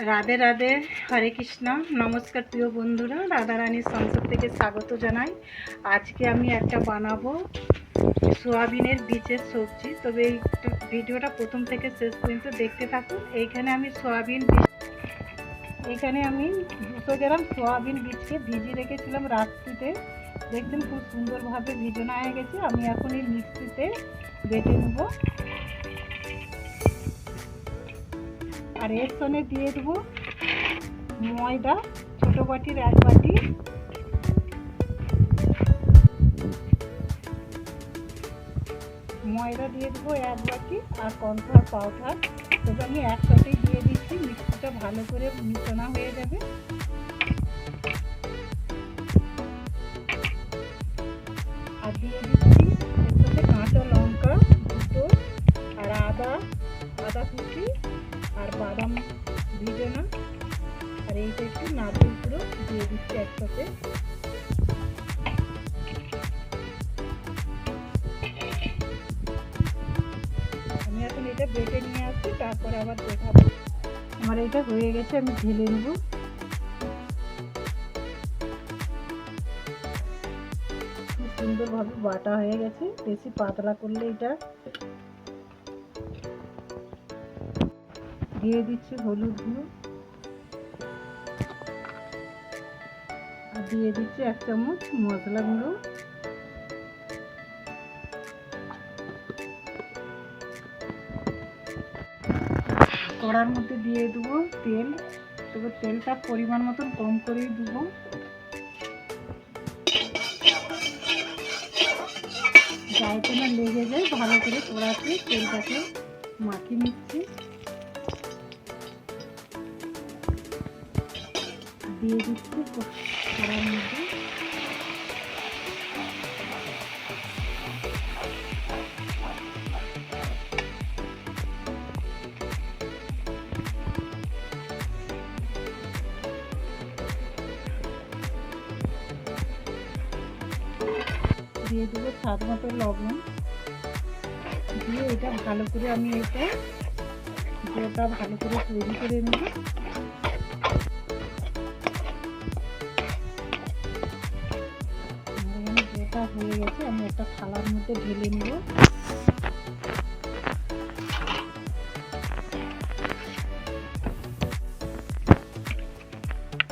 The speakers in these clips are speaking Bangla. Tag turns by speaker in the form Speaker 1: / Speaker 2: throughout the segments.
Speaker 1: রাধে রাধে, হরে কৃষ্ণ। নমস্কার প্রিয় বন্ধুরা, রাধারানীর সংসার থেকে স্বাগত জানাই। আজকে আমি একটা বানাবো সোয়াবিনের বীজের সবজি। তবে এই ভিডিওটা প্রথম থেকে শেষ পর্যন্ত দেখতে থাকুন। এইখানে আমি 200 গ্রাম সোয়াবিন বীজকে ভিজিয়ে রেখেছিলাম রাত্রিতে। দেখছেন খুব সুন্দরভাবে ভিজানো হয়ে গেছে। আমি এখন এই মিক্সিতে বেটে নেবো, আর এর সঙ্গে দিয়ে দেবো ময়দা, ছোটো বাটির 1 বাটি, ময়দা দিয়ে দেবো 1 বাটি, আর কর্নফ্লাওয়ার পাউডার। তবে আমি একসাথেই দিয়ে দিচ্ছি, মিক্সিটা ভালো করে মিশানো হয়ে যাবে। আর দিয়ে দিচ্ছি এর সাথে কাঁচা লঙ্কা দুটো, আর আদা কুচি, আর বাদাম ভিজানো, আর এইটা একটু নারকেল গুঁড়ো দিয়ে দিচ্ছি একসাথে। আমি এখন এটা বেটে নিয়ে আসছি, তারপরে আবার দেখাবো। আমার এটা হয়ে গেছে, আমি ঢেলে নেব। খুব সুন্দরভাবে বাটা হয়ে গেছে, বেশি পাতলা করলে এটা। দিয়ে দিচ্ছি হলুদ গুঁড়ো, আর দিয়ে দিচ্ছি 1 চামচ মশলা গুঁড়ো। কড়ার মধ্যে দিয়ে দেবো তেল। তবে তেলটা পরিমাণ মতন কম করেই দেবো। যাতে না লেগে যায়, ভালো করে কড়াতে তেলটাকে মাখিয়ে নিচ্ছি। দিয়ে দিচ্ছি কড়ার মধ্যে। দিয়ে দেবো স্বাদ মতো লবণ। দিয়ে এটা ভালো করে আমি ডোটা ভালো করে তৈরি করে নেব। ডোটা হয়ে গেছে, আমি একটা থালার মধ্যে ঢেলে নেব।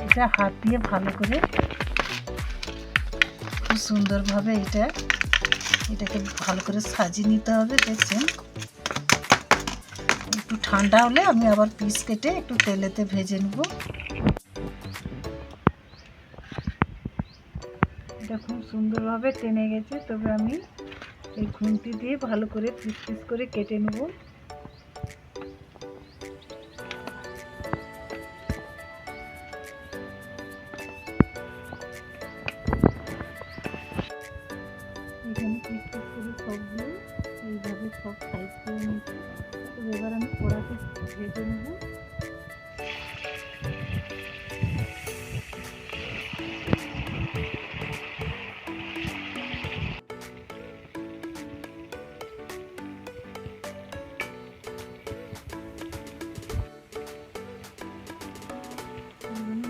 Speaker 1: এটা হাত দিয়ে ভালো করে খুব সুন্দরভাবে এটাকে ভালো করে সাজিয়ে নিতে হবে। দেখছেন, একটু ঠান্ডা হলে আমি আবার পিস কেটে একটু তেলেতে ভেজে নেব। এটা খুব সুন্দরভাবে টেনে গেছে। তবে আমি এই খুন্তি দিয়ে ভালো করে পিস পিস করে কেটে নেব। এখানে পিস পিস করে সবগুলো এইভাবে সব সাইজ করে নিচ্ছি। তো এবার আমি কড়াতে ভেজে নেব।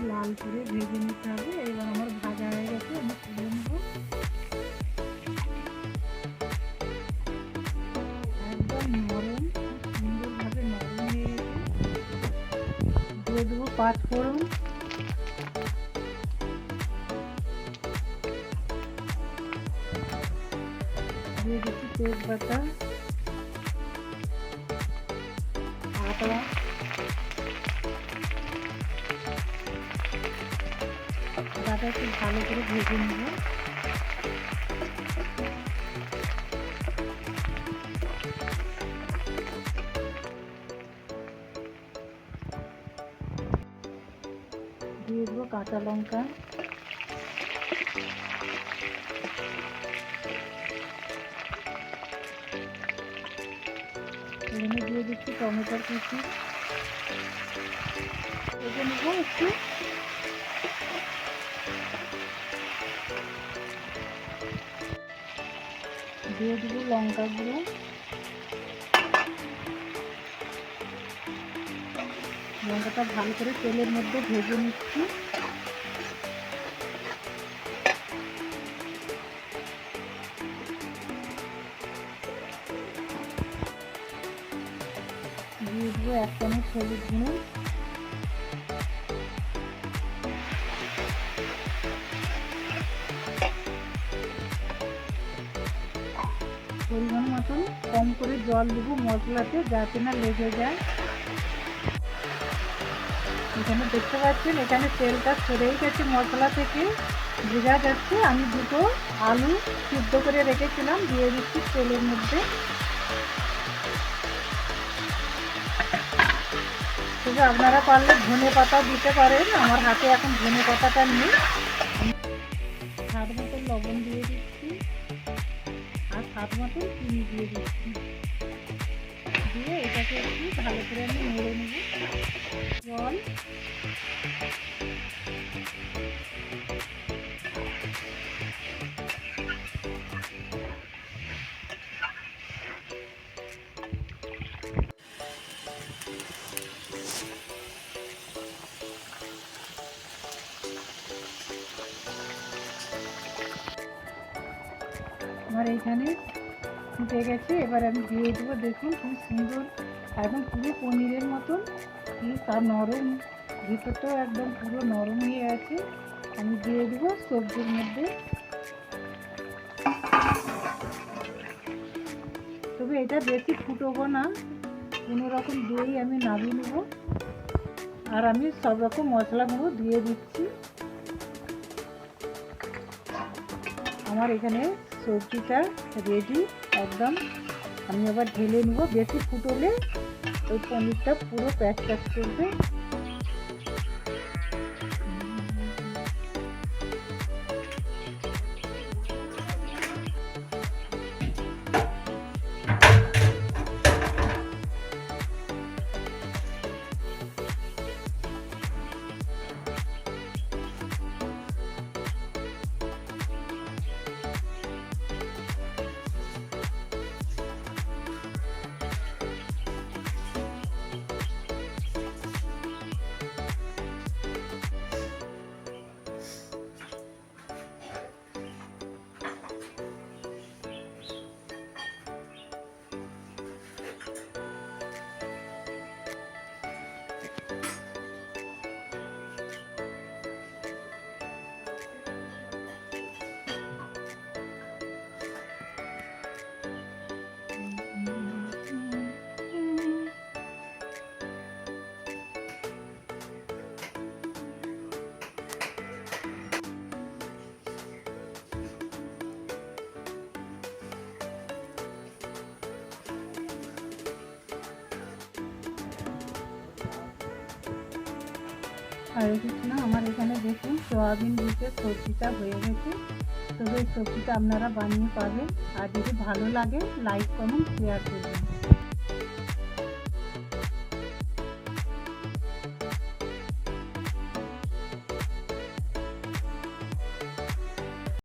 Speaker 1: লাল করে ভেজে নিতে হবে। এবার আমার ভাজা হয়ে গেছে, আমি তুলে নেব। একদম নরম, সুন্দরভাবে নরম হয়ে গেছে। দিয়ে দেবো 5 ফোড়ন, দিয়ে দিচ্ছি তেজপাতা, আদা, আদাটা একটু ভালো করে ভেজে নেব। দিয়ে দেবো কাঁচা লঙ্কা, এখানে দিয়ে দিচ্ছি টমেটোর কুচি। ভেজে নেব একটু। দিয়ে দেবো লঙ্কা গুঁড়ো, লঙ্কাটা ভালো করে তেলের মধ্যে ভেজে নিচ্ছি। দিয়ে দেবো 1 চামচ হলুদ গুঁড়ো, পরিমাণ মতন কম করে জল দেবো মশলাতে যাতে না লেগে যায়। এখানে দেখতে পাচ্ছেন এখানে তেলটা সরেই গেছে মশলা থেকে, বোঝা যাচ্ছে। আমি 2টো আলু সিদ্ধ করে রেখেছিলাম, দিয়ে দিচ্ছি তেলের মধ্যে। তবে আপনারা পারলে ধনে পাতা দিতে পারেন, আমার হাতে এখন ধনে পাতাটা নেই। স্বাদ মতো লবণ দিয়ে দিচ্ছি আর স্বাদ মতো চিনি দিয়ে দিচ্ছি। দিয়ে এটাকে একটু ভালো করে আমি নেড়ে নেব। জল, আমার এইখানে ফুটে গেছে। এবার আমি দিয়ে দেবো, দেখুন খুব সুন্দর একদম পুরো পনিরের মতন, তার নরম ভিতরটাও একদম পুরো নরম হয়ে আছে। আমি দিয়ে দেবো সবজির মধ্যে। তবে এটা বেশি ফুটবো না, কোনো রকম দিয়েই আমি নামিয়ে নেব। আর আমি সব রকম মশলাগুলো দিয়ে দিচ্ছি। আমার এখানে সবজিটা রেডি একদম। আমি আবার ঢেলে নেব। বেশি ফুটলে ওই পনিরটা পুরো প্যাচ প্যাচ করবে। আর কিছু না, আমার এখানে দেখুন সয়াবিন বীজের সবজিটা হয়ে গেছে। তবে এই সবজিটা আপনারা বানিয়ে পাবেন। আর যদি ভালো লাগে লাইক কমেন্ট শেয়ার করবেন।